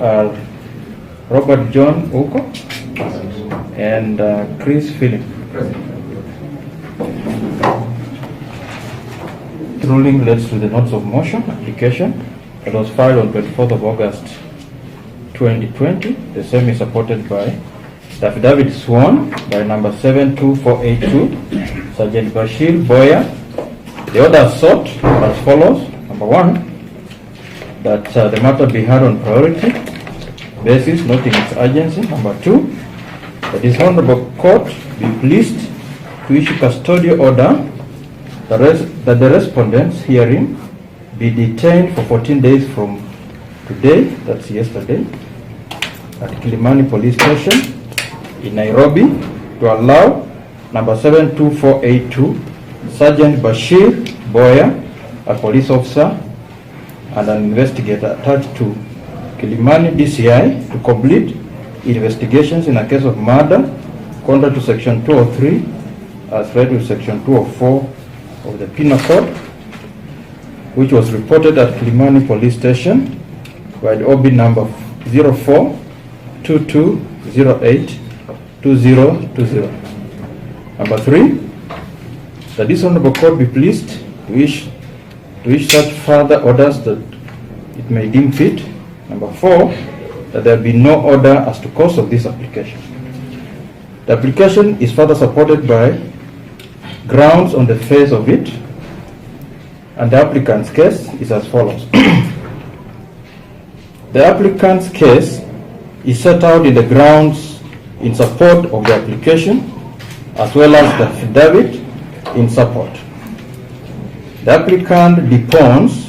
Robert John Ouko and Chris Philip. The ruling relates to the notice of motion application that was filed on 24th of August 2020. The same is supported by the affidavit sworn by number 72482, Sergeant Bashir Boya. The order sought as follows. Number one, that the matter be heard on priority basis, noting its urgency. Number two, that this honorable court be pleased to issue custodial order that the respondents herein be detained for 14 days from today, that's yesterday, at Kilimani Police Station in Nairobi, to allow number 72482, Sergeant Bashir Boya, a police officer and an investigator attached to Kilimani DCI, to complete investigations in a case of murder contrary to section 203 as read with section 204 of the Penal Code, which was reported at Kilimani Police Station by the OB number 0422082020. Number three, that this honorable court be pleased to issue such further orders that it may deem fit. Number four, that there be no order as to cause of this application. The application is further supported by grounds on the face of it, and the applicant's case is as follows. The applicant's case is set out in the grounds in support of the application, as well as the affidavit in support. The applicant deposed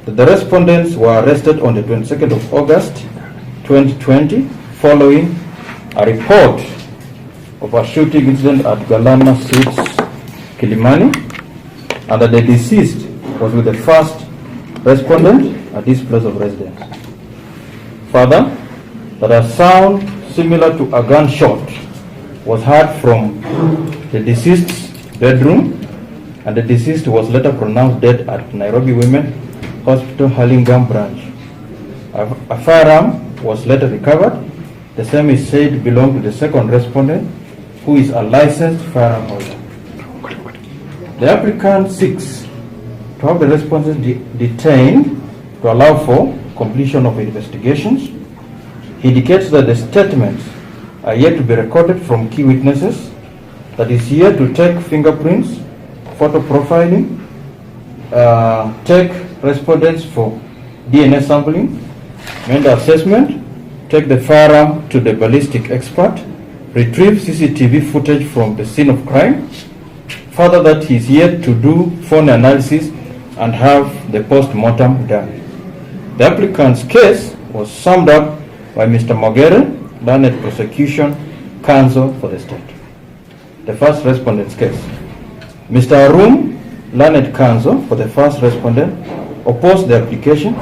that the respondents were arrested on the 22nd of August 2020 following a report of a shooting incident at Galana Suites, Kilimani, and that the deceased was with the first respondent at this place of residence. Further, that a sound similar to a gunshot was heard from the deceased's bedroom, and the deceased was later pronounced dead at Nairobi Women Hospital Hurlingham branch. A firearm was later recovered. The same is said belonged to the second respondent, who is a licensed firearm holder. The applicant seeks to have the respondents detained to allow for completion of investigations. He indicates that the statements are yet to be recorded from key witnesses, that is here to take fingerprints, photo profiling, take respondents for DNA sampling, mental assessment, take the firearm to the ballistic expert, retrieve CCTV footage from the scene of crime. Further, that he is yet to do phone analysis and have the post-mortem done. The applicant's case was summed up by Mr. Mogere, learned prosecution counsel for the state. The first respondent's case. Mr. Arum, learned counsel for the first respondent, opposed the application.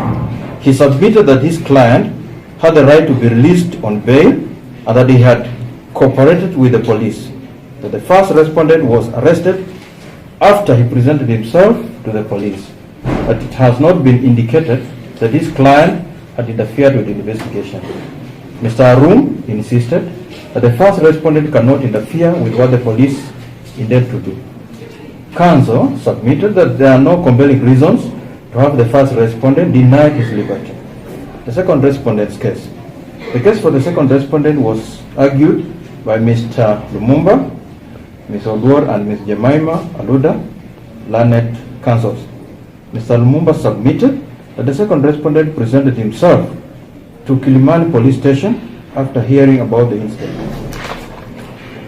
He submitted that his client had the right to be released on bail and that he had cooperated with the police. That the first respondent was arrested after he presented himself to the police. But it has not been indicated that his client had interfered with the investigation. Mr. Arum insisted that the first respondent cannot interfere with what the police intend to do. Counsel submitted that there are no compelling reasons to have the first respondent denied his liberty. The second respondent's case. The case for the second respondent was argued by Mr. Lumumba, Ms. Obure, and Ms. Jemima Aluda, learned counsels. Mr. Lumumba submitted that the second respondent presented himself to Kilimani Police Station after hearing about the incident.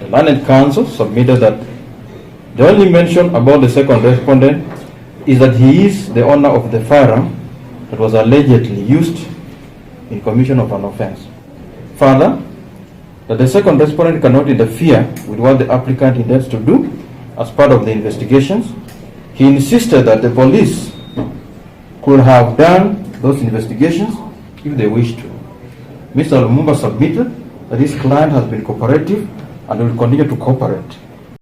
The learned counsel submitted that the only mention about the second respondent is that he is the owner of the firearm that was allegedly used in commission of an offense. Further, that the second respondent cannot interfere with what the applicant intends to do as part of the investigations. He insisted that the police could have done those investigations if they wished to. Mr. Lumumba submitted that his client has been cooperative and will continue to cooperate.